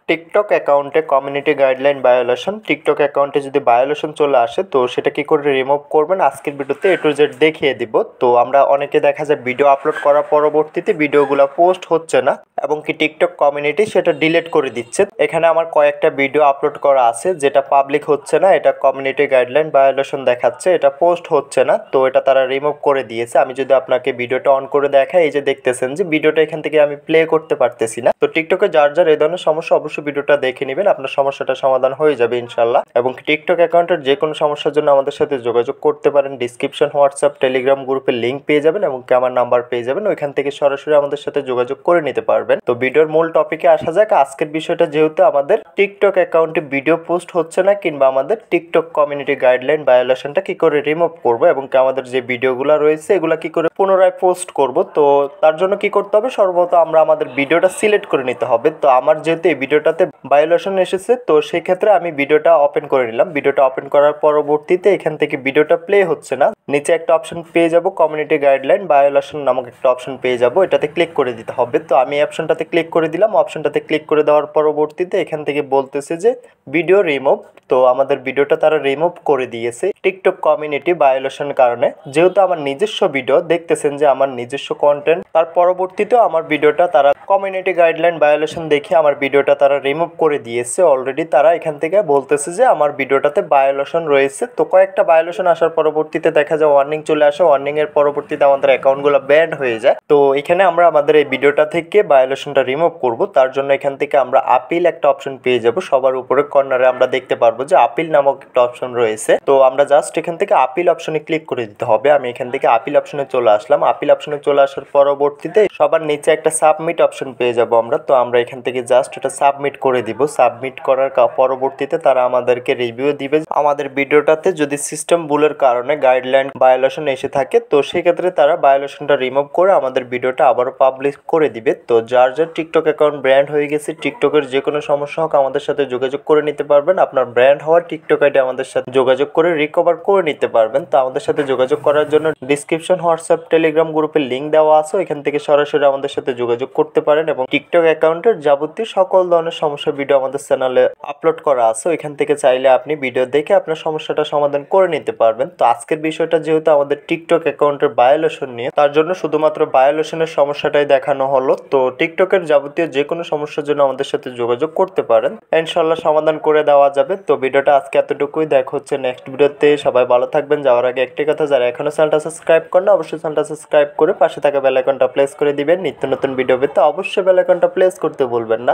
TikTok অ্যাকাউন্টে community guideline violation, TikTok অ্যাকাউন্টে যদি ভায়োলেশন চলে আসে তো সেটা কি করে রিমুভ করবেন আজকের ভিডিওতে A to Z দেখিয়ে দিব। তো আমরা অনেকে দেখা যায় ভিডিও আপলোড করার পরবর্তীতে ভিডিওগুলো পোস্ট হচ্ছে না এবং কি টিকটক কমিউনিটি সেটা ডিলিট করে দিচ্ছে। এখানে আমার কয়েকটা ভিডিও আপলোড করা আছে যেটা পাবলিক হচ্ছে না, এটা কমিউনিটি গাইডলাইন ভায়োলেশন দেখাচ্ছে, এটা পোস্ট হচ্ছে না, তো এটা তারা রিমুভ করে দিয়েছে। আমি যদি আপনাকে ভিডিওটা অন করে দেখাই, এই যে দেখতেছেন যে ভিডিওটা এখান থেকে আমি প্লে করতে পারতেছি না। তো টিকটকে যার যার এই ধরনের সমস্যা অবশ্যই ভিডিওটা দেখে নেবেন, আপনার সমস্যাটা সমাধান হয়ে যাবে ইনশাল্লাহ। এবং টিকটক অ্যাকাউন্টের যে কোনো সমস্যার জন্য আমাদের সাথে যোগাযোগ করতে পারেন। ডিসক্রিপশন হোয়াটসঅ্যাপ টেলিগ্রাম গ্রুপের লিঙ্ক পেয়ে যাবেন এবং কি আমার নাম্বার পেয়ে যাবেন, ওইখান থেকে সরাসরি আমাদের সাথে যোগাযোগ করে নিতে পারবেন। তো ভিডিওর মূল টপিকে আসা যাক। আজকের বিষয়টা যেহেতু আমাদের টিকটক অ্যাকাউন্টে ভিডিও পোস্ট হচ্ছে না কিংবা আমাদের টিকটক কমিউনিটি গাইডলাইন ভায়োলেশনটা কি করে রিমুভ করব এবং কি আমাদের যে ভিডিওগুলো রয়েছে এগুলা কি করে পুনরায় পোস্ট করব, তো তার জন্য কি করতে হবে, সর্বপ্রথম আমরা আমাদের ভিডিওটা সিলেক্ট করে নিতে হবে। তো আমার যেহেতু এই ভিডিওটাতে ভায়োলেশন এসেছে তো সেই ক্ষেত্রে আমি ভিডিওটা ওপেন করে নিলাম। ভিডিওটা ওপেন করার পরবর্তীতে এখান থেকে ভিডিওটা প্লে হচ্ছে না, নিচে একটা অপশন পেয়ে যাব কমিউনিটি গাইডলাইন ভায়োলেশন নামক একটা অপশন পেয়ে যাব, এটাতে ক্লিক করে দিতে হবে। তো আমি এই অপশনটাতে ক্লিক করে দিলাম। অপশনটাতে ক্লিক করে দেওয়ার পরবর্তীতে এখান থেকে বলতেছে যে ভিডিও রিমুভ, তো আমাদের ভিডিওটা তারা রিমুভ করে দিয়েছে টিকটক কমিউনিটি ভায়োলেশনের কারণে। যেহেতু আমার নিজস্ব ভিডিও, দেখতেছেন যে আমার নিজস্ব কন্টেন্ট, তার পরবর্তীতেও আমার ভিডিওটা তারা কমিউনিটি গাইডলাইন ভায়োলেশন দেখে আমার ভিডিওটা তারা রিমুভ করে দিয়েছে অলরেডি। তারা এখান থেকে বলতেছে যে আমার ভিডিওটাতে ভায়োলেশন রয়েছে। তো কয়েকটা ভায়োলেশন আসার পরবর্তীতে দেখা যায় ওয়ার্নিং চলে আসে, ওয়ার্নিং এর পরবর্তীতে আমাদের অ্যাকাউন্টগুলো ব্যান হয়ে যায়। তো এখানে আমরা আমাদের এই ভিডিওটা থেকে ভায়োলেশনটা রিমুভ করব, তার জন্য এখান থেকে আমরা আপিল একটা অপশন পেয়ে যাব। সবার উপরে কর্নারে আমরা দেখতে পারবো যে আপিল নামক একটা অপশন রয়েছে। তো আমরা জাস্ট এখান থেকে আপিল অপশনে ক্লিক করে দিতে হবে। আমি এখান থেকে আপিল অপশনে চলে আসলাম। আপিল অপশনে চলে আসার পরবর্তীতে সবার নিচে একটা সাবমিট অপশন পেয়ে যাব আমরা। তো আমরা এখান থেকে জাস্ট এটা সাবমিট করে দিব। সাবমিট করার পরবর্তীতে তারা আমাদেরকে রিভিউ দিবে। আমাদের ভিডিওটাতে যদি সিস্টেম ভুলের কারণে গাইডলাইন ভায়োলেশন এসে থাকে তো সেক্ষেত্রে তারা ভায়োলেশনটা রিমুভ করে আমাদের ভিডিওটা আবারও পাবলিশ করে দিবে। তো যার যার টিকটক অ্যাকাউন্ট ব্র্যান্ড হয়ে গেছে, টিকটকের যে কোনো সমস্যা হোক আমাদের সাথে যোগাযোগ করে নিতে পারবেন। আপনার ব্র্যান্ড হওয়ার টিকটক আইডি আমাদের সাথে যোগাযোগ করে রিকভার করে নিতে পারবেন। তো আমাদের সাথে যোগাযোগ করার জন্য ডিসক্রিপশন হোয়াটসঅ্যাপ টেলিগ্রাম গ্রুপের লিঙ্ক দেওয়া আছে, এখান থেকে সরাসরি আমাদের সাথে যোগাযোগ করতে পারেন। এবং টিকটক অ্যাকাউন্টের যাবতীয় সকল ধরনের সমস্যার ভিডিও আমাদের চ্যানেলে আপলোড করা আছে, এখান থেকে চাইলে আপনি ভিডিও দেখে আপনার সমস্যাটা সমাধান করে নিতে পারবেন। তো আজকের বিষয়টা যেহেতু আমাদের টিকটক অ্যাকাউন্টের ভায়োলেশন নিয়ে, তার জন্য শুধুমাত্র ভায়োলেশনের সমস্যাটাই দেখানো হলো। তো টিকটকের যাবতীয় যে কোনো সমস্যার জন্য আমাদের সাথে যোগাযোগ করতে পারেন, ইনশাল্লাহ সমাধান করে দেওয়া যাবে। তো ভিডিওটা আজকে এতটুকুই, দেখা হচ্ছে নেক্সট ভিডিওতে। সবাই ভালো থাকবেন। যাওয়ার আগে একটি কথা, যারা এখনো চ্যানেলটা সাবস্ক্রাইব করেন অবশ্যই চ্যানেলটা সাবস্ক্রাইব করে পাশে থাকা বেল আইকনটা প্রেস করে দিবেন। নিত্য নতুন ভিডিও পেতে অবশ্যই বেল আইকনটা প্রেস করতে ভুলবেন না।